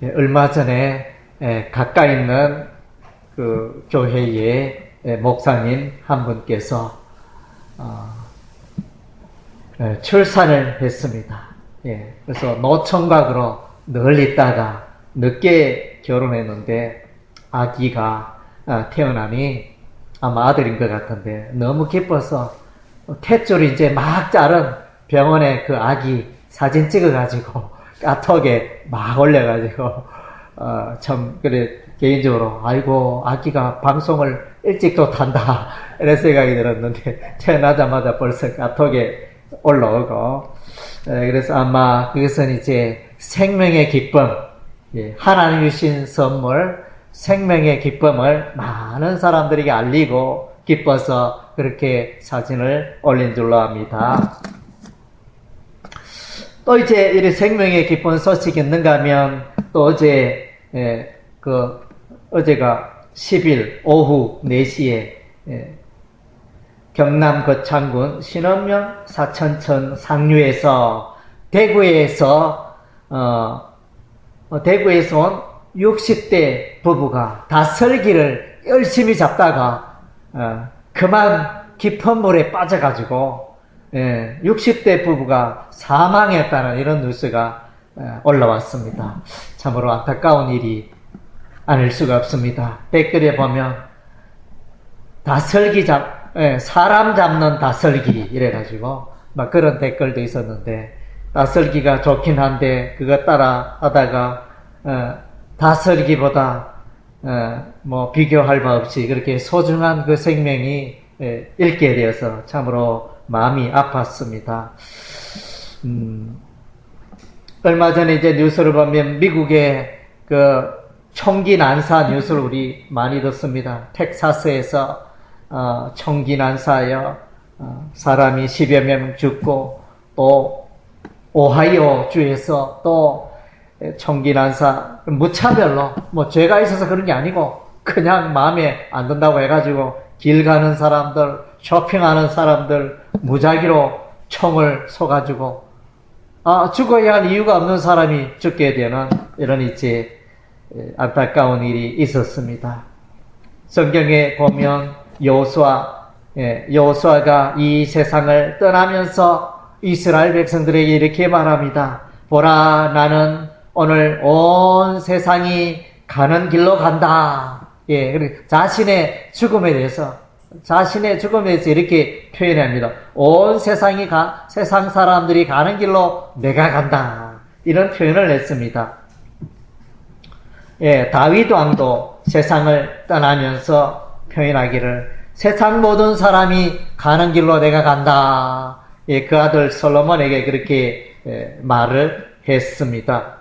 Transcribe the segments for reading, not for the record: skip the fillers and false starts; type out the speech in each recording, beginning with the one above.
얼마 전에 가까이 있는 그 교회의 목사님 한 분께서 출산을 했습니다. 그래서 노총각으로 늘 있다가 늦게 결혼했는데 아기가 태어나니 아마 아들인 것 같은데 너무 기뻐서 탯줄 이제 막 자른 병원에 그 아기 사진 찍어가지고 카톡에 막 올려가지고 참 그래 개인적으로 아이고 아기가 방송을 일찍 또 탄다 이런 생각이 들었는데 태어나자마자 벌써 카톡에 올라오고 그래서 아마 그것은 이제 생명의 기쁨, 하나님 주신 선물 생명의 기쁨을 많은 사람들에게 알리고 기뻐서 그렇게 사진을 올린 줄로 압니다. 또 이제 이 생명의 기쁜 소식이 있는가 하면 또 어제가 10일 오후 4시에 경남 거창군 신원면 사천천 상류에서 대구에서 온 60대 부부가 다슬기를 열심히 잡다가 그만 깊은 물에 빠져가지고 60대 부부가 사망했다는 이런 뉴스가 올라왔습니다. 참으로 안타까운 일이 아닐 수가 없습니다. 댓글에 보면 사람 잡는 다슬기 이래가지고 막 그런 댓글도 있었는데 다슬기가 좋긴 한데 그것 따라 하다가 다슬기보다 뭐 비교할 바 없이 그렇게 소중한 그 생명이 잃게 되어서 참으로 마음이 아팠습니다. 얼마 전에 이제 뉴스를 보면 미국의 그 총기 난사 뉴스를 우리 많이 듣습니다. 텍사스에서 총기 난사하여 사람이 10여 명 죽고 또 오하이오 주에서 또 총기 난사 무차별로 뭐 죄가 있어서 그런 게 아니고 그냥 마음에 안 든다고 해가지고 길 가는 사람들 쇼핑하는 사람들 무작위로 총을 쏘가지고 죽어야 할 이유가 없는 사람이 죽게 되는 이런 이제 안타까운 일이 있었습니다. 성경에 보면 여호수아가 이 세상을 떠나면서 이스라엘 백성들에게 이렇게 말합니다. 보라, 나는 오늘 온 세상이 가는 길로 간다. 자신의 죽음에 대해서 이렇게 표현합니다. 온 세상 사람들이 가는 길로 내가 간다. 이런 표현을 했습니다. 다윗 왕도 세상을 떠나면서 표현하기를 세상 모든 사람이 가는 길로 내가 간다. 그 아들 솔로몬에게 그렇게 말을 했습니다.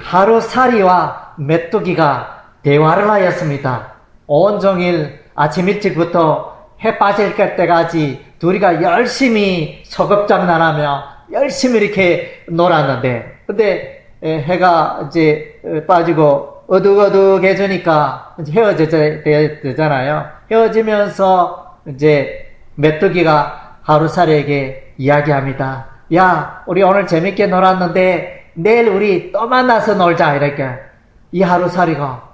하루살이와 메뚜기가 대화를 하였습니다. 온종일 아침 일찍부터 해 빠질 때까지 둘이가 열심히 소꿉장난하며 열심히 이렇게 놀았는데, 근데 해가 이제 빠지고 어둑어둑해지니까 헤어져야 되잖아요. 헤어지면서 이제 메뚜기가 하루살이에게 이야기합니다. 야, 우리 오늘 재밌게 놀았는데 내일 우리 또 만나서 놀자. 이렇게. 이 하루살이가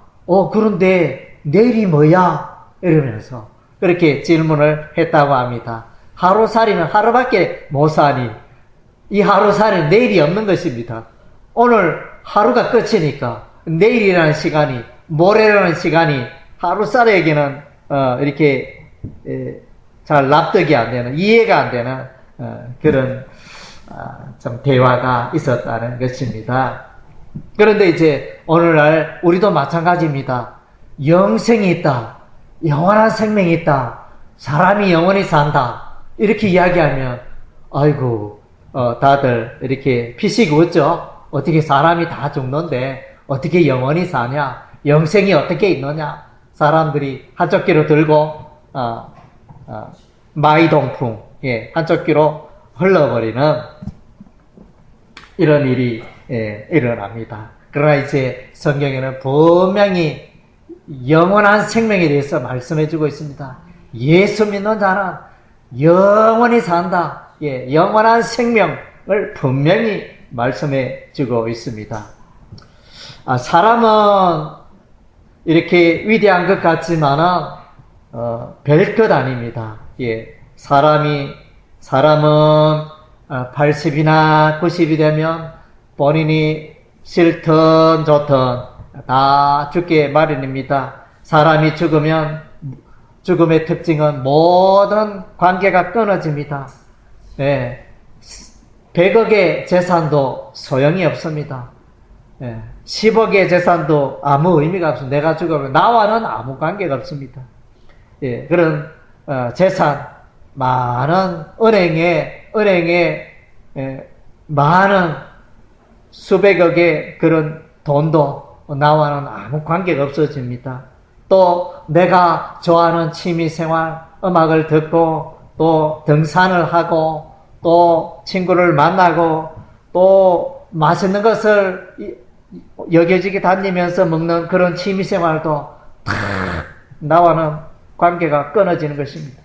그런데 내일이 뭐야? 이러면서 그렇게 질문을 했다고 합니다. 하루살이는 하루밖에 못 사니 이 하루살이는 내일이 없는 것입니다. 오늘 하루가 끝이니까 내일이라는 시간이, 모레라는 시간이 하루살이에게는 이렇게 잘 납득이 안 되는, 이해가 안 되는 그런 좀 대화가 있었다는 것입니다. 그런데 이제 오늘날 우리도 마찬가지입니다. 영생이 있다, 영원한 생명이 있다, 사람이 영원히 산다, 이렇게 이야기하면 아이고 다들 이렇게 피식 웃죠. 어떻게 사람이 다 죽는데 어떻게 영원히 사냐, 영생이 어떻게 있느냐. 사람들이 한쪽 귀로 들고 마이동풍, 한쪽 귀로 흘러버리는 이런 일이 일어납니다. 그러나 이제 성경에는 분명히 영원한 생명에 대해서 말씀해주고 있습니다. 예수 믿는 자는 영원히 산다. 영원한 생명을 분명히 말씀해주고 있습니다. 사람은 이렇게 위대한 것 같지만은 별 것 아닙니다. 예, 사람은 80이나 90이 되면 본인이 싫든 좋든 다 죽게 마련입니다. 사람이 죽으면 죽음의 특징은 모든 관계가 끊어집니다. 예, 100억의 재산도 소용이 없습니다. 예, 10억의 재산도 아무 의미가 없습니다. 내가 죽으면 나와는 아무 관계가 없습니다. 예, 그런 재산, 많은 은행에 많은 수백억의 그런 돈도 나와는 아무 관계가 없어집니다. 또 내가 좋아하는 취미생활, 음악을 듣고 또 등산을 하고 또 친구를 만나고 또 맛있는 것을 여겨지게 다니면서 먹는 그런 취미생활도 다 나와는 관계가 끊어지는 것입니다.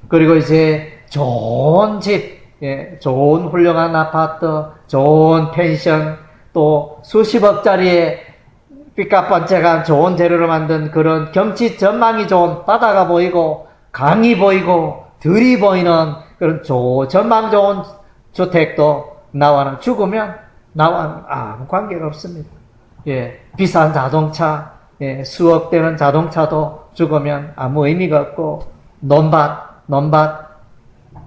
그리고 이제 좋은 집, 예, 좋은 훌륭한 아파트, 좋은 펜션, 또 수십억짜리의 삐까뻔쩍한 좋은 재료로 만든 그런 경치 전망이 좋은 바다가 보이고 강이 보이고 들이 보이는 그런 전망 좋은 주택도 나와는 죽으면 나와는 아무 관계가 없습니다. 예, 비싼 자동차, 예, 수억 되는 자동차도 죽으면 아무 의미가 없고 논밭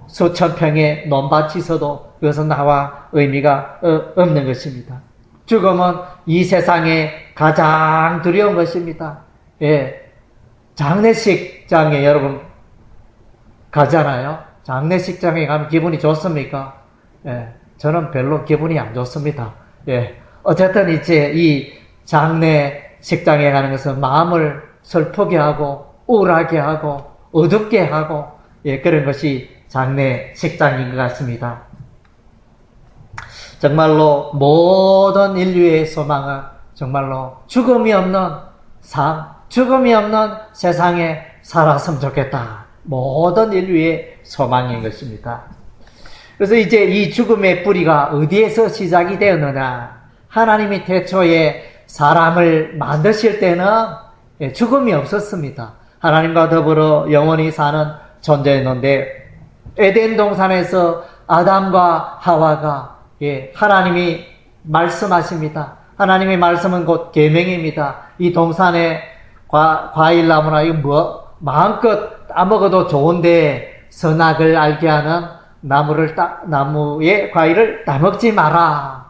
수천 평의 논밭이 있어도 그것은 나와 의미가 없는 것입니다. 죽음은 이 세상에 가장 두려운 것입니다. 예, 장례식장에 여러분 가잖아요. 장례식장에 가면 기분이 좋습니까? 예, 저는 별로 기분이 안 좋습니다. 예, 어쨌든 이제 이 장례식장에 가는 것은 마음을 슬프게 하고 우울하게 하고 어둡게 하고, 예, 그런 것이 장례식장인 것 같습니다. 정말로 모든 인류의 소망은 정말로 죽음이 없는 삶, 죽음이 없는 세상에 살았으면 좋겠다. 모든 인류의 소망인 것입니다. 그래서 이제 이 죽음의 뿌리가 어디에서 시작이 되었느냐? 하나님이 태초에 사람을 만드실 때는 죽음이 없었습니다. 하나님과 더불어 영원히 사는 존재였는데 에덴 동산에서 아담과 하와가, 예, 하나님이 말씀하십니다. 하나님의 말씀은 곧 계명입니다. 이 동산의 과일나무나 이거 마음껏 따먹어도 좋은데 선악을 알게 하는 나무의 과일을 따먹지 마라.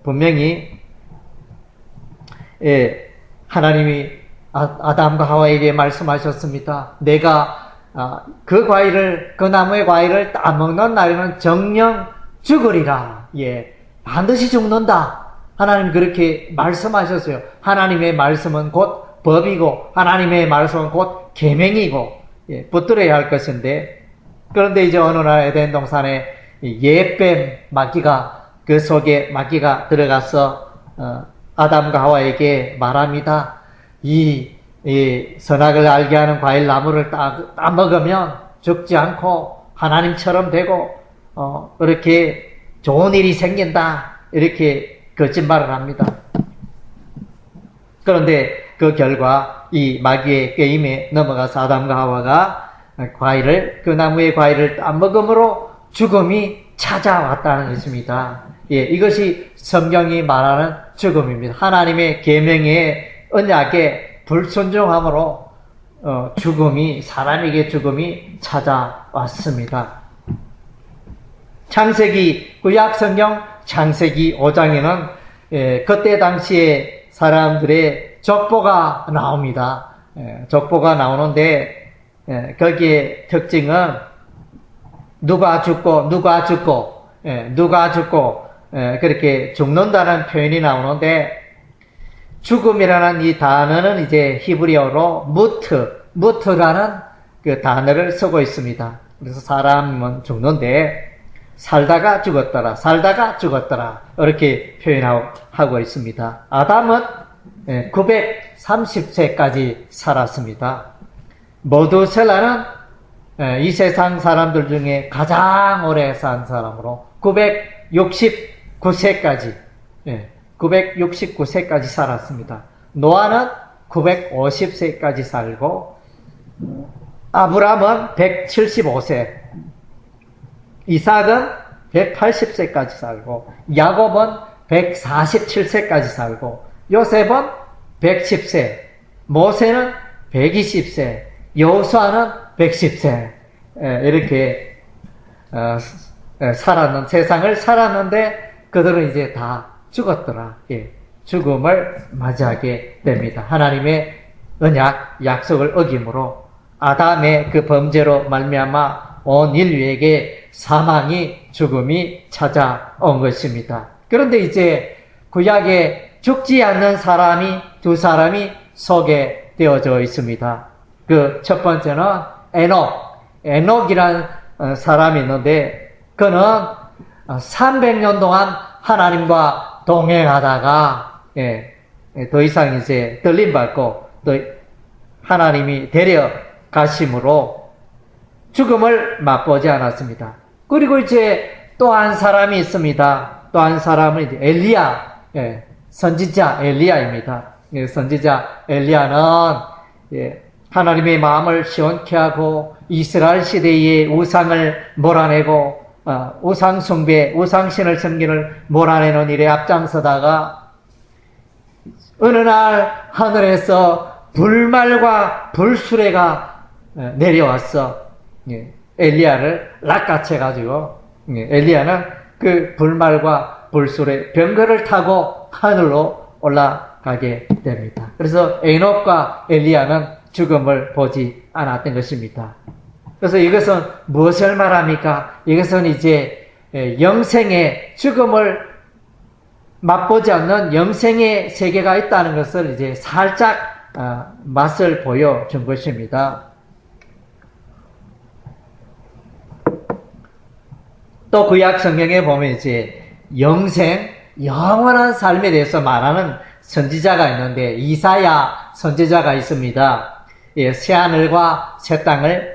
분명히, 예, 하나님이 아담과 하와에게 말씀하셨습니다. 내가 그 나무의 과일을 따먹는 날에는 정령 죽으리라. 예, 반드시 죽는다. 하나님 그렇게 말씀하셨어요. 하나님의 말씀은 곧 법이고 하나님의 말씀은 곧 계명이고, 예, 붙들어야 할 것인데, 그런데 이제 어느 날 에덴 동산에 예뱀 마귀가, 그 속에 마귀가 들어가서 아담과 하와에게 말합니다. 이 선악을 알게 하는 과일 나무를 따먹으면 죽지 않고 하나님처럼 되고 이렇게 좋은 일이 생긴다. 이렇게 거짓말을 합니다. 그런데 그 결과 이 마귀의 게임에 넘어가서 아담과 하와가 그 나무의 과일을 따먹음으로 죽음이 찾아왔다는 것입니다. 예, 이것이 성경이 말하는 죽음입니다. 하나님의 계명에 언약에 불순종함으로 사람에게 죽음이 찾아왔습니다. 구약 성경 창세기 5장에는 그때 당시에 사람들의 족보가 나옵니다. 족보가 나오는데 거기에 특징은 누가 죽고 그렇게 죽는다는 표현이 나오는데, 죽음이라는 이 단어는 이제 히브리어로 무트라는 그 단어를 쓰고 있습니다. 그래서 사람은 죽는데 살다가 죽었더라 이렇게 표현하고 있습니다. 아담은 930세까지 살았습니다. 모두셀라는 이 세상 사람들 중에 가장 오래 산 사람으로 969세까지 969세까지 살았습니다. 노아는 950세까지 살고, 아브람은 175세, 이삭은 180세까지 살고, 야곱은 147세까지 살고, 요셉은 110세, 모세는 120세, 여호수아는 110세, 이렇게 세상을 살았는데 그들은 이제 다 죽었더라. 죽음을 맞이하게 됩니다. 하나님의 언약, 약속을 어김으로 아담의 그 범죄로 말미암아 온 인류에게 사망이, 죽음이 찾아온 것입니다. 그런데 이제 구약에 죽지 않는 사람이 두 사람이 소개되어져 있습니다. 그 첫 번째는 에녹이라는 사람이 있는데, 그는 300년 동안 하나님과 동행하다가 더 이상 이제 떨림받고 또 하나님이 데려가심으로 죽음을 맛보지 않았습니다. 그리고 이제 또 한 사람이 있습니다. 또 한 사람은 이제 엘리야, 선지자 엘리야입니다. 선지자 엘리야는 하나님의 마음을 시원케 하고 이스라엘 시대의 우상을 몰아내고 우상 숭배, 우상신을 섬기는 몰아내는 일에 앞장서다가 어느 날 하늘에서 불말과 불수레가 내려왔어. 엘리야를 낚아채가지고 엘리야는 그 불말과 불수레 병거를 타고 하늘로 올라가게 됩니다. 그래서 에녹과 엘리야는 죽음을 보지 않았던 것입니다. 그래서 이것은 무엇을 말합니까? 이것은 이제 영생의 죽음을 맛보지 않는 영생의 세계가 있다는 것을 이제 살짝 맛을 보여준 것입니다. 또 구약 성경에 보면 이제 영생, 영원한 삶에 대해서 말하는 선지자가 있는데 이사야 선지자가 있습니다. 새하늘과 새 땅을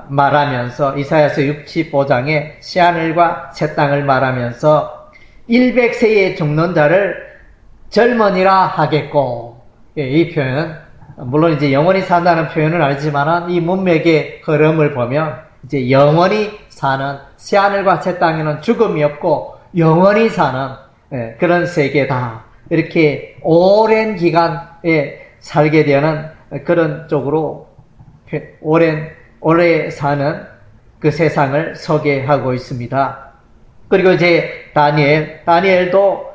말하면서 이사야서 65장에 새하늘과 새 땅을 말하면서 100세에 죽는 자를 젊은이라 하겠고, 이 표현은 물론 이제 영원히 산다는 표현은 아니지만 이 문맥의 흐름을 보면 이제 영원히 사는 새하늘과 새 땅에는 죽음이 없고 영원히 사는 그런 세계다. 이렇게 오랜 기간에 살게 되는 그런 쪽으로 오래 사는 그 세상을 소개하고 있습니다. 그리고 이제 다니엘도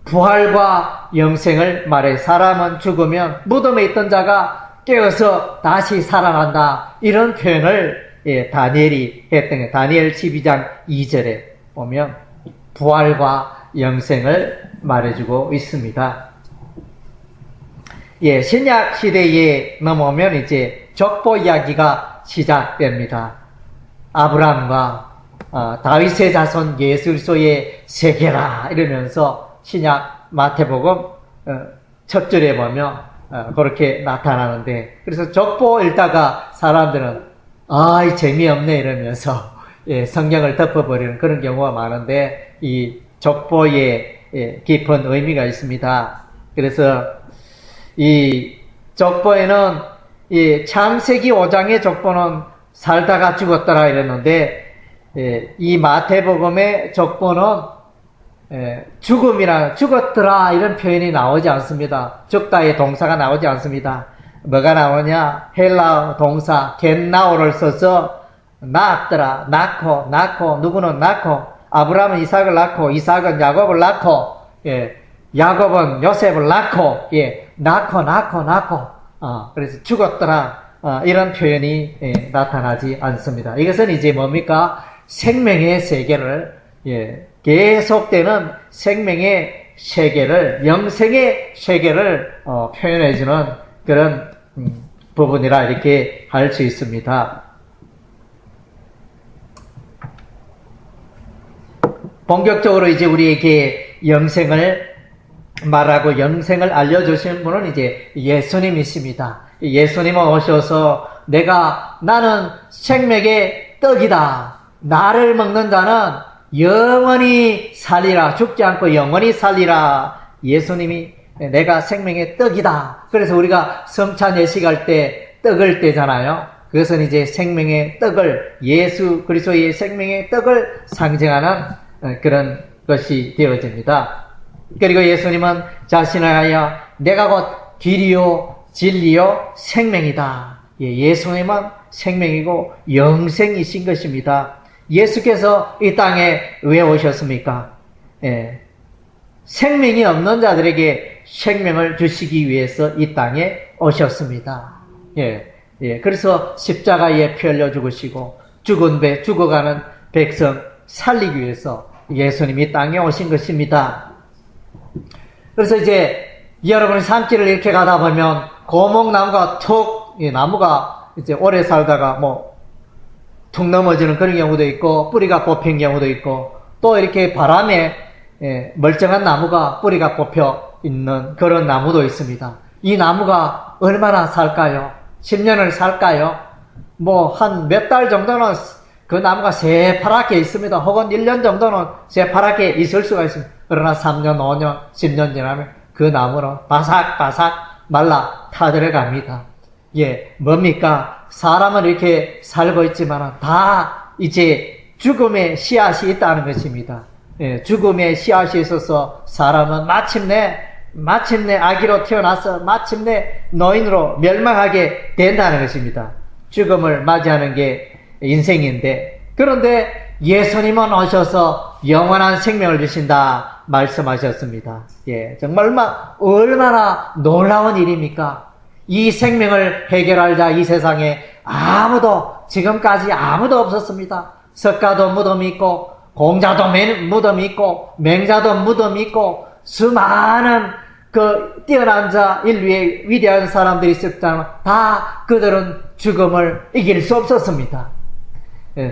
부활과 영생을 말해. 사람은 죽으면 무덤에 있던 자가 깨어서 다시 살아난다. 이런 표현을 다니엘이 했던 거예요. 다니엘 12장 2절에 보면 부활과 영생을 말해주고 있습니다. 신약 시대에 넘어오면 이제 족보 이야기가 시작됩니다. 아브라함과 다윗의 자손 예수 그리스도의 세계라 이러면서 신약 마태복음 첫 절에 보면 그렇게 나타나는데, 그래서 족보 읽다가 사람들은 이 재미없네 이러면서 성경을 덮어버리는 그런 경우가 많은데, 이 족보에 깊은 의미가 있습니다. 그래서 이 족보에는 이 창세기 5장의 족보는 살다가 죽었더라 이랬는데, 이 마태복음의 족보는 죽었더라 이런 표현이 나오지 않습니다. 죽다의 동사가 나오지 않습니다. 뭐가 나오냐? 헬라어 동사 겐나오를 써서 낳았더라, 낳고 누구는 낳고, 아브라함은 이삭을 낳고, 이삭은 야곱을 낳고, 야곱은 요셉을 낳고, 낳고, 그래서 죽었더라, 이런 표현이 나타나지 않습니다. 이것은 이제 뭡니까? 생명의 세계를, 계속되는 생명의 세계를, 영생의 세계를 표현해주는 그런 부분이라 이렇게 할 수 있습니다. 본격적으로 이제 우리에게 영생을 말하고 영생을 알려주신 분은 이제 예수님이십니다. 예수님은 오셔서 나는 생명의 떡이다. 나를 먹는 자는 영원히 살리라. 죽지 않고 영원히 살리라. 예수님이 내가 생명의 떡이다. 그래서 우리가 성찬 예식할 때 떡을 떼잖아요. 그것은 이제 생명의 떡을, 예수 그리스도의 생명의 떡을 상징하는 그런 것이 되어집니다. 그리고 예수님은 자신을 하여 내가 곧 길이요 진리요 생명이다. 예수님은 생명이고 영생이신 것입니다. 예수께서 이 땅에 왜 오셨습니까? 생명이 없는 자들에게 생명을 주시기 위해서 이 땅에 오셨습니다. 그래서 십자가에 피 흘려 죽으시고 죽어가는 백성 살리기 위해서 예수님이 이 땅에 오신 것입니다. 그래서 이제 여러분이 산길을 이렇게 가다 보면 고목나무가 나무가 이제 오래 살다가 툭 넘어지는 그런 경우도 있고 뿌리가 뽑힌 경우도 있고 또 이렇게 바람에 멀쩡한 나무가 뿌리가 뽑혀 있는 그런 나무도 있습니다. 이 나무가 얼마나 살까요? 10년을 살까요? 한 몇 달 정도는 그 나무가 새파랗게 있습니다. 혹은 1년 정도는 새파랗게 있을 수가 있습니다. 그러나 3년, 5년, 10년 지나면 그 나무는 바삭바삭 말라 타들어갑니다. 뭡니까? 사람은 이렇게 살고 있지만 다 이제 죽음의 씨앗이 있다는 것입니다. 죽음의 씨앗이 있어서 사람은 마침내 아기로 태어나서 마침내 노인으로 멸망하게 된다는 것입니다. 죽음을 맞이하는 게 인생인데, 그런데 예수님은 오셔서 영원한 생명을 주신다 말씀하셨습니다. 정말 얼마나 놀라운 일입니까? 이 생명을 해결할 자 이 세상에 지금까지 아무도 없었습니다. 석가도 무덤이 있고 공자도 무덤이 있고 맹자도 무덤이 있고 수많은 뛰어난 자 인류의 위대한 사람들이 있었지만 다 그들은 죽음을 이길 수 없었습니다.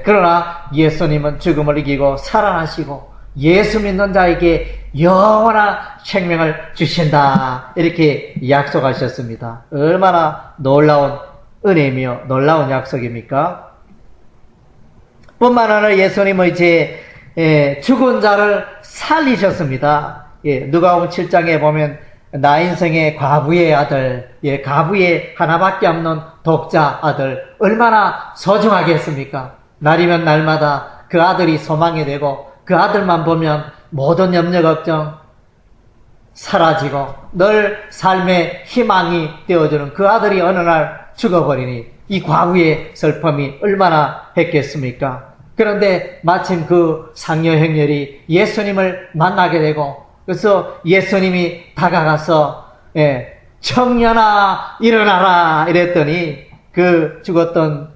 그러나 예수님은 죽음을 이기고 살아나시고 예수 믿는 자에게 영원한 생명을 주신다 이렇게 약속하셨습니다. 얼마나 놀라운 은혜이며 놀라운 약속입니까? 뿐만 아니라 예수님은 이제 죽은 자를 살리셨습니다. 누가복음 7장에 보면 나인성의 과부의 아들, 과부의 하나밖에 없는 독자 아들, 얼마나 소중하겠습니까? 날이면 날마다 그 아들이 소망이 되고 그 아들만 보면 모든 염려 걱정 사라지고 늘 삶의 희망이 되어주는 그 아들이 어느 날 죽어버리니 이 과부의 슬픔이 얼마나 했겠습니까? 그런데 마침 그 상여 행렬이 예수님을 만나게 되고, 그래서 예수님이 다가가서 청년아 일어나라 이랬더니 그 죽었던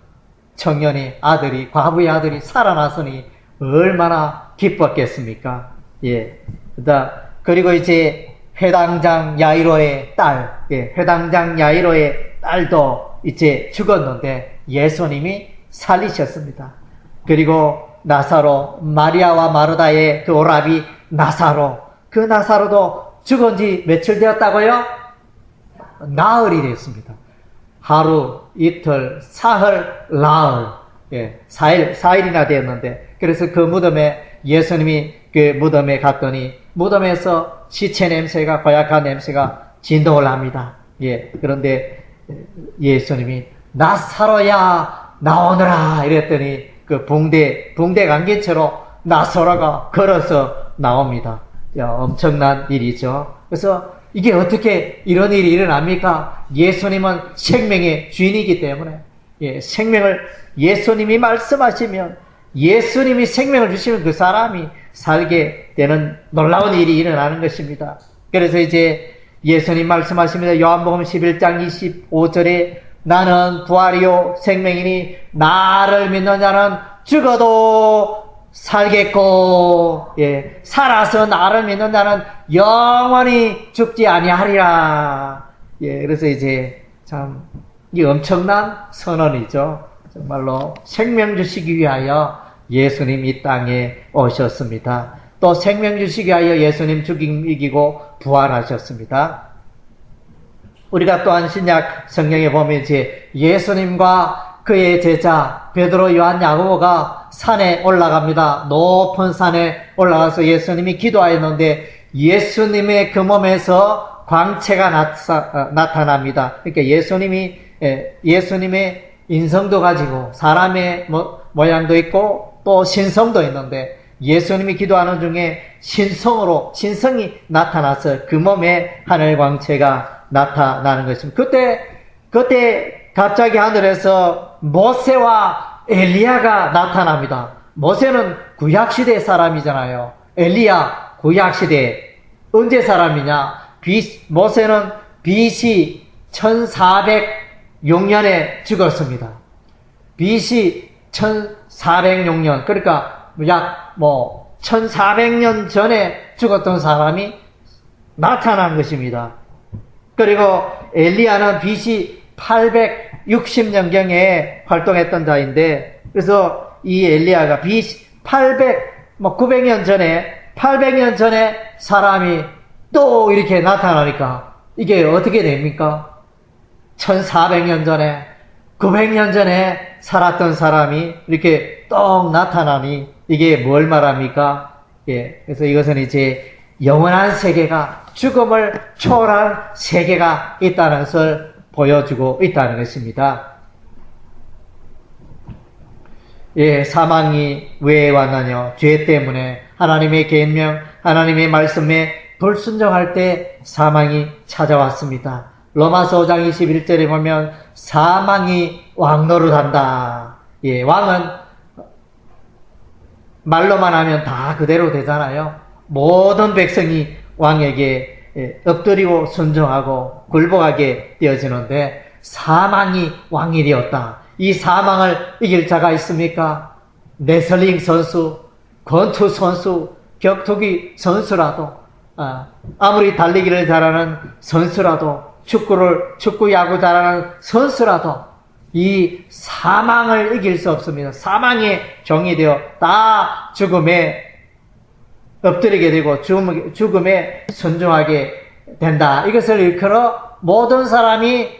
청년의 아들이, 과부의 아들이 살아났으니 얼마나 기뻤겠습니까? 그리고 이제 회당장 야이로의 딸, 회당장 야이로의 딸도 이제 죽었는데 예수님이 살리셨습니다. 그리고 나사로, 마리아와 마르다의 그 오라비 나사로, 그 나사로도 죽은 지 며칠 되었다고요? 나흘이 됐습니다. 하루, 이틀, 사흘, 나흘, 4일이나 되었는데, 그래서 그 무덤에, 예수님이 그 무덤에 갔더니, 무덤에서 시체 냄새가, 고약한 냄새가 진동을 합니다. 그런데 예수님이, 나사로야, 나오너라! 이랬더니, 그 붕대 감긴 채로 나사로가 걸어서 나옵니다. 엄청난 일이죠. 그래서 이게 어떻게 이런 일이 일어납니까? 예수님은 생명의 주인이기 때문에, 생명을 예수님이 말씀하시면, 예수님이 생명을 주시면 그 사람이 살게 되는 놀라운 일이 일어나는 것입니다. 그래서 이제 예수님 말씀하십니다. 요한복음 11장 25절에 나는 부활이요 생명이니 나를 믿는 자는 죽어도 살겠고, 살아서 나를 믿는 자는 영원히 죽지 아니하리라. 그래서 이제 참 이 엄청난 선언이죠. 정말로 생명 주시기 위하여 예수님 이 땅에 오셨습니다. 또 생명 주시기 위하여 예수님 죽임 이기고 부활하셨습니다. 우리가 또한 신약 성경에 보면 이제 예수님과 그의 제자 베드로, 요한, 야고보가 산에 올라갑니다. 높은 산에 올라가서 예수님이 기도하였는데 예수님의 그 몸에서 광채가 나타납니다. 그러니까 예수님의 인성도 가지고 사람의 모양도 있고 또 신성도 있는데 예수님이 기도하는 중에 신성이 나타나서 그 몸에 하늘 광채가 나타나는 것입니다. 그때 갑자기 하늘에서 모세와 엘리야가 나타납니다. 모세는 구약시대 사람이잖아요. 엘리야 구약시대. 언제 사람이냐? 모세는 BC 1406년에 죽었습니다. BC 1406년. 그러니까 약 1400년 전에 죽었던 사람이 나타난 것입니다. 그리고 엘리야는 BC 860년경에 활동했던 자인데, 그래서 이 엘리야가 BC 900년 전에 사람이 또 이렇게 나타나니까 이게 어떻게 됩니까? 1400년 전에, 900년 전에 살았던 사람이 이렇게 또 나타나니 이게 뭘 말합니까? 예, 그래서 이것은 이제 영원한 세계가, 죽음을 초월할 세계가 있다는 것을 보여주고 있다는 것입니다. 예, 사망이 왜 왔느냐? 죄 때문에 하나님의 계명, 하나님의 말씀에 불순종할 때 사망이 찾아왔습니다. 로마서 5장 21절에 보면 사망이 왕노릇한다. 예, 왕은 말로만 하면 다 그대로 되잖아요. 모든 백성이 왕에게 엎드리고 순종하고 굴복하게 되어지는데 사망이 왕이 되었다. 이 사망을 이길 자가 있습니까? 레슬링 선수, 권투 선수, 격투기 선수라도, 아무리 달리기를 잘하는 선수라도, 축구 야구 잘하는 선수라도 이 사망을 이길 수 없습니다. 사망의 종이 되어 다 죽음에 엎드리게 되고 죽음에 순종하게 된다. 이것을 일컬어 모든 사람이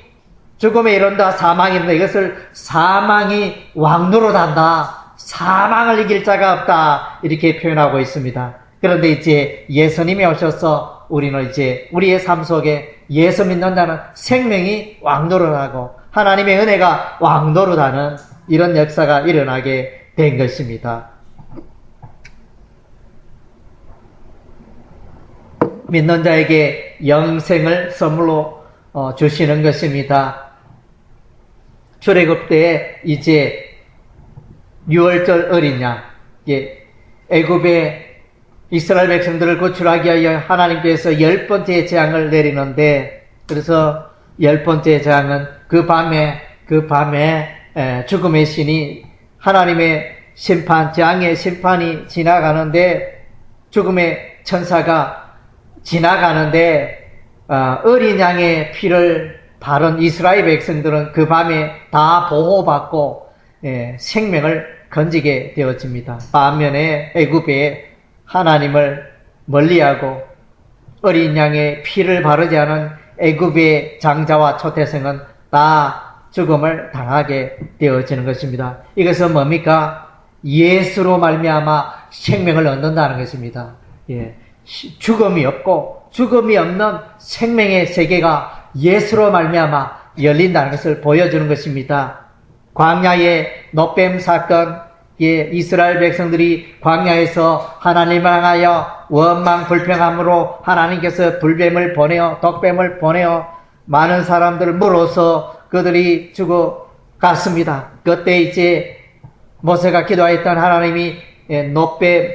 죽음에 이른다, 사망에 이른다. 이것을 사망이 왕노릇한다, 사망을 이길 자가 없다, 이렇게 표현하고 있습니다. 그런데 이제 예수님이 오셔서 우리는 이제 우리의 삶 속에 예수 믿는 자는 생명이 왕노릇하고 하나님의 은혜가 왕노릇하는 이런 역사가 일어나게 된 것입니다. 믿는 자에게 영생을 선물로 주시는 것입니다. 출애굽 때에 이제 6월절 어린 양, 애굽의 이스라엘 백성들을 구출하기 위하여 하나님께서 10번째 재앙을 내리는데, 그래서 10번째 재앙은 그 밤에 죽음의 신이, 하나님의 심판, 재앙의 심판이 지나가는데, 죽음의 천사가 지나가는데 어린 양의 피를 바른 이스라엘 백성들은 그 밤에 다 보호받고 생명을 건지게 되어집니다. 반면에 애굽에 하나님을 멀리하고 어린 양의 피를 바르지 않은 애굽의 장자와 초태생은 다 죽음을 당하게 되어지는 것입니다. 이것은 뭡니까? 예수로 말미암아 생명을 얻는다는 것입니다. 죽음이 없고 죽음이 없는 생명의 세계가 예수로 말미암아 열린다는 것을 보여주는 것입니다. 광야의 노뱀 사건, 이스라엘 백성들이 광야에서 하나님을 향하여 원망 불평함으로 하나님께서 불뱀을 보내어 독뱀을 보내어 많은 사람들을 물어서 그들이 죽어갔습니다. 그때 이제 모세가 기도했던 하나님이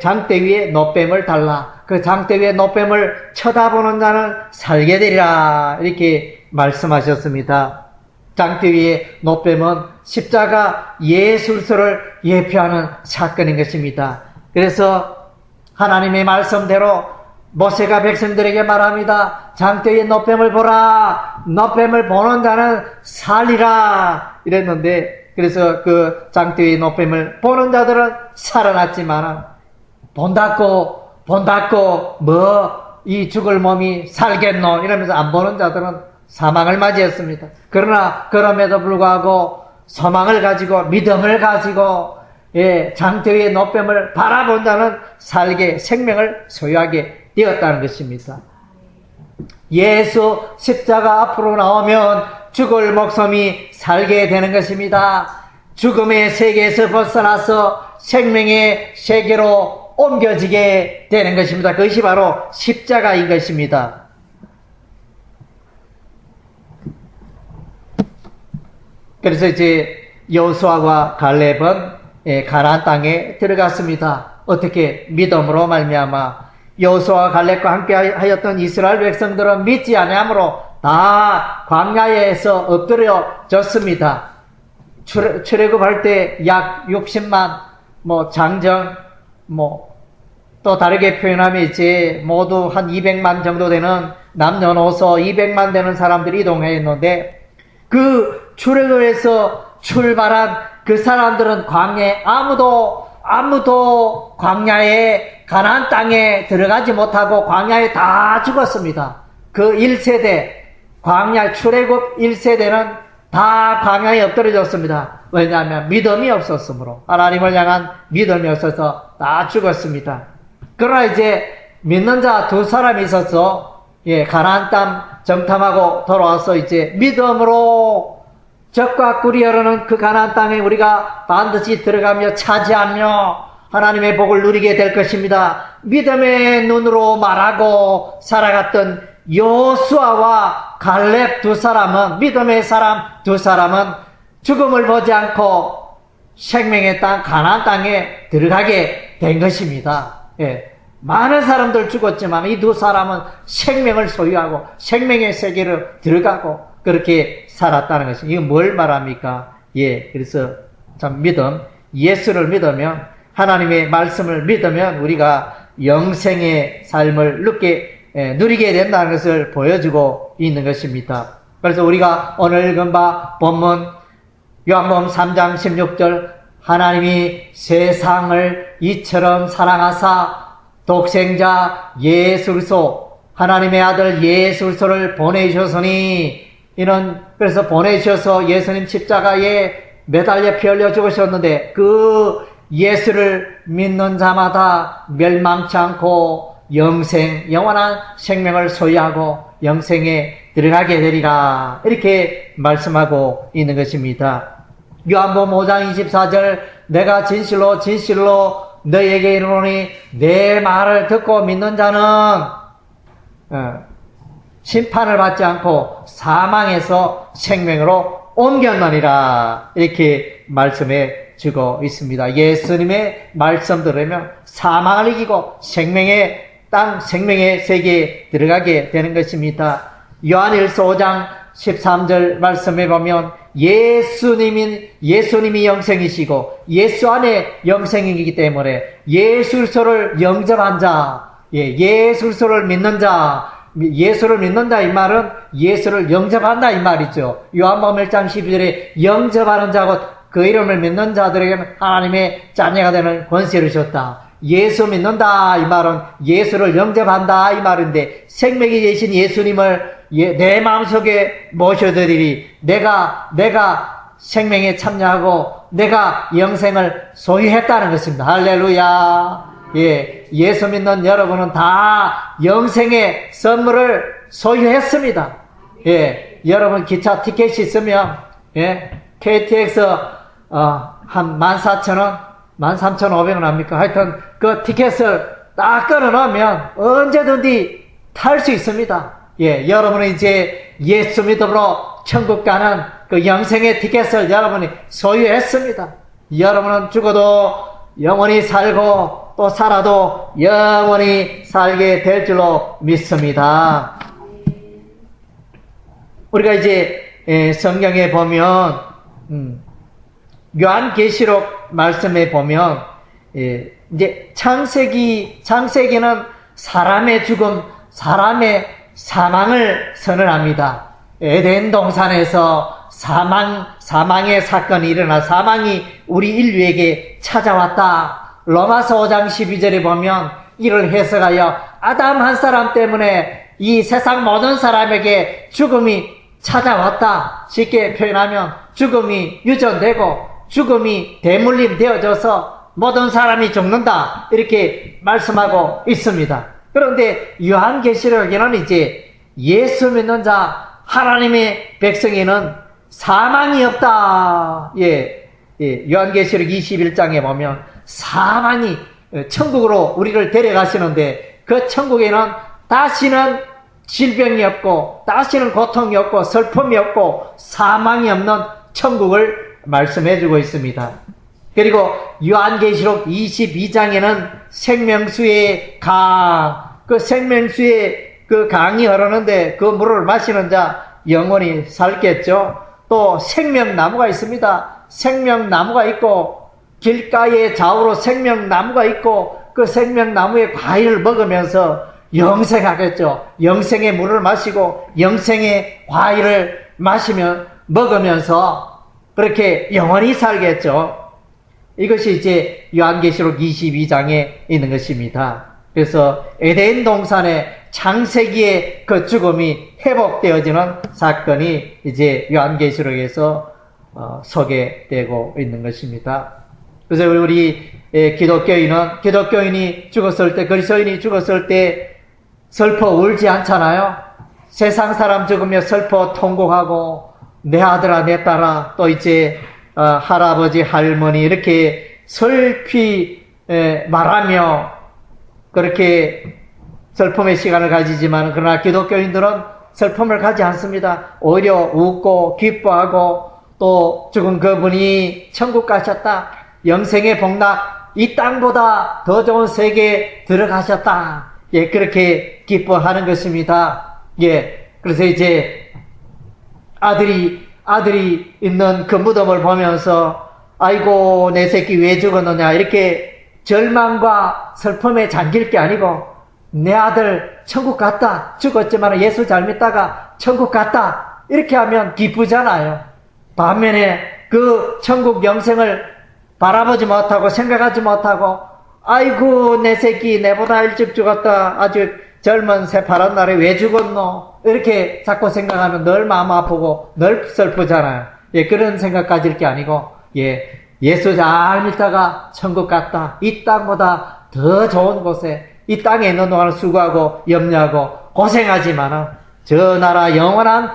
장대 위에 노뱀을 달라, 그 장대 위에 노뱀을 쳐다보는 자는 살게 되리라, 이렇게 말씀하셨습니다. 장대 위에 노뱀은 십자가 예술서를 예표하는 사건인 것입니다. 그래서 하나님의 말씀대로 모세가 백성들에게 말합니다. 장대 위에 노뱀을 보라, 노뱀을 보는 자는 살리라, 이랬는데, 그래서 그 장대 위에 노뱀을 보는 자들은 살아났지만 본다고 이 죽을 몸이 살겠노 이러면서 안 보는 자들은 사망을 맞이했습니다. 그러나 그럼에도 불구하고 소망을 가지고 믿음을 가지고 장대의 노뱀을 바라본다는 살게 생명을 소유하게 되었다는 것입니다. 예수 십자가 앞으로 나오면 죽을 목숨이 살게 되는 것입니다. 죽음의 세계에서 벗어나서 생명의 세계로 옮겨지게 되는 것입니다. 그것이 바로 십자가인 것입니다. 그래서 이제 여호수아와 갈렙은 가나안 땅에 들어갔습니다. 어떻게? 믿음으로 말미암아. 여호수아와 갈렙과 함께 하였던 이스라엘 백성들은 믿지 아니하므로 다 광야에서 엎드려졌습니다. 출애굽할 때 약 60만 장정 또 다르게 표현하면 이제 모두 한 200만 정도 되는 남녀노소 200만 되는 사람들이 이동했는데, 그 출애굽에서 출발한 그 사람들은 광야에 아무도 광야에 가나안 땅에 들어가지 못하고 광야에 다 죽었습니다. 그 1세대 광야 출애굽 1세대는 다 광야에 엎드려졌습니다. 왜냐하면 믿음이 없었으므로, 하나님을 향한 믿음이 없어서 다 죽었습니다. 그러나 이제 믿는 자 두 사람이 있어서 가나안 땅 정탐하고 돌아와서 이제 믿음으로 적과 꿀이 흐르는 그 가나안 땅에 우리가 반드시 들어가며 차지하며 하나님의 복을 누리게 될 것입니다. 믿음의 눈으로 말하고 살아갔던 여호수아와 갈렙 두 사람은, 믿음의 사람 두 사람은 죽음을 보지 않고 생명의 땅 가나안 땅에 들어가게 된 것입니다. 많은 사람들 죽었지만 이 두 사람은 생명을 소유하고 생명의 세계로 들어가고 그렇게 살았다는 것입니다. 이거 뭘 말합니까? 그래서 참 믿음, 예수를 믿으면, 하나님의 말씀을 믿으면 우리가 영생의 삶을 누리게 된다는 것을 보여주고 있는 것입니다. 그래서 우리가 오늘 읽은 바 본문 요한복음 3장 16절, 하나님이 세상을 이처럼 사랑하사 독생자 예수 그리스도, 하나님의 아들 예수 그리스도를 보내주셨으니, 그래서 보내주셔서 예수님 십자가에 매달려 피 흘려 죽으셨는데, 그 예수를 믿는 자마다 멸망치 않고 영원한 생명을 소유하고 영생에 들어가게 되리라, 이렇게 말씀하고 있는 것입니다. 요한복음 5장 24절, 내가 진실로 너희에게 이르노니 내 말을 듣고 믿는 자는 심판을 받지 않고 사망에서 생명으로 옮겼느니라, 이렇게 말씀해 주고 있습니다. 예수님의 말씀 들으면 사망을 이기고 생명의 땅, 생명의 세계에 들어가게 되는 것입니다. 요한일서 5장 13절 말씀해 보면 예수님이 영생이시고 예수 안에 영생이기 때문에 예수 그리스도를 영접한 자, 예수 그리스도를 믿는 자, 예수를 믿는다 이 말은 예수를 영접한다 이 말이죠. 요한복음 1장 12절에 영접하는 자고 그 이름을 믿는 자들에게는 하나님의 자녀가 되는 권세를 주셨다. 예수 믿는다 이 말은 예수를 영접한다 이 말인데, 생명이 되신 예수님을 내 마음속에 모셔드리리, 내가 생명에 참여하고 내가 영생을 소유했다는 것입니다. 할렐루야. 예수 믿는 여러분은 다 영생의 선물을 소유했습니다. 여러분 기차 티켓이 있으면 KTX 한 14,000원, 13,500원 합니까? 하여튼 그 티켓을 딱 끊어놓으면 언제든지 탈 수 있습니다. 여러분은 이제 예수 믿음으로 천국 가는 그 영생의 티켓을 여러분이 소유했습니다. 여러분은 죽어도 영원히 살고 또 살아도 영원히 살게 될 줄로 믿습니다. 우리가 이제 성경에 보면 요한계시록 말씀에 보면 이제 창세기는 사람의 죽음, 사람의 사망을 선언합니다. 에덴 동산에서 사망의 사건이 일어나 사망이 우리 인류에게 찾아왔다. 로마서 5장 12절에 보면 이를 해석하여 아담 한 사람 때문에 이 세상 모든 사람에게 죽음이 찾아왔다. 쉽게 표현하면 죽음이 유전되고 죽음이 대물림 되어져서 모든 사람이 죽는다. 이렇게 말씀하고 있습니다. 그런데 요한계시록에는 이제 예수 믿는 자 하나님의 백성에는 사망이 없다. 요한계시록 21장에 보면 사망이 천국으로 우리를 데려가시는데 그 천국에는 다시는 질병이 없고 다시는 고통이 없고 슬픔이 없고 사망이 없는 천국을 말씀해주고 있습니다. 그리고 요한계시록 22장에는 생명수의 강, 그 생명수의 그 강이 흐르는데 그 물을 마시는 자 영원히 살겠죠. 또 생명나무가 있습니다. 생명나무가 있고 길가에 좌우로 생명나무가 있고 그 생명나무의 과일을 먹으면서 영생하겠죠. 영생의 물을 마시고 영생의 과일을 먹으면서 그렇게 영원히 살겠죠. 이것이 이제 요한계시록 22장에 있는 것입니다. 그래서 에덴 동산의 창세기의 그 죽음이 회복되어지는 사건이 이제 요한계시록에서 소개되고 있는 것입니다. 그래서 우리 기독교인이 죽었을 때, 그리스도인이 죽었을 때 슬퍼 울지 않잖아요. 세상 사람 죽으면 슬퍼 통곡하고 내 아들아 내 딸아 또 이제 할아버지 할머니 이렇게 슬피 말하며 그렇게 슬픔의 시간을 가지지만 그러나 기독교인들은 슬픔을 가지 않습니다. 오히려 웃고 기뻐하고 또 죽은 그분이 천국 가셨다. 영생의 복락 이 땅보다 더 좋은 세계에 들어가셨다. 그렇게 기뻐하는 것입니다. 그래서 이제 아들이 있는 그 무덤을 보면서 아이고 내 새끼 왜 죽었느냐 이렇게 절망과 슬픔에 잠길 게 아니고 내 아들 천국 갔다. 죽었지만 예수 잘 믿다가 천국 갔다. 이렇게 하면 기쁘잖아요. 반면에 그 천국 영생을 바라보지 못하고 생각하지 못하고 아이고 내 새끼 내보다 일찍 죽었다. 아주 젊은 새파란 날에 왜 죽었노? 이렇게 자꾸 생각하면 늘 마음 아프고 늘 슬프잖아요. 그런 생각 가질 게 아니고 예수 잘 믿다가 천국 갔다. 이 땅보다 더 좋은 곳에 이 땅에 있는 동안 수고하고 염려하고 고생하지만은 저 나라 영원한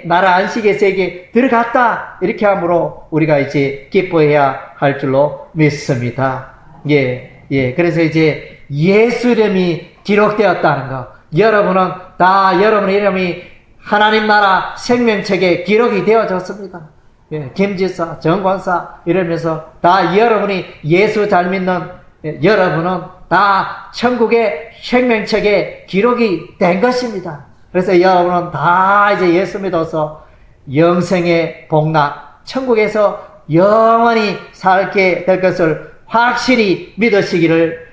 나라 안식의 세계에 들어갔다. 이렇게 함으로 우리가 이제 기뻐해야 할 줄로 믿습니다. 그래서 이제 예수 이름이 기록되었다는 거. 여러분의 이름이 하나님 나라 생명책에 기록이 되어졌습니다. 김지사, 정권사 이러면서 다 여러분이 예수 잘 믿는 여러분은 다 천국의 생명책에 기록이 된 것입니다. 그래서 여러분은 다 이제 예수 믿어서 영생의 복락, 천국에서 영원히 살게 될 것을 확실히 믿으시기를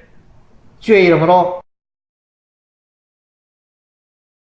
주의 이름으로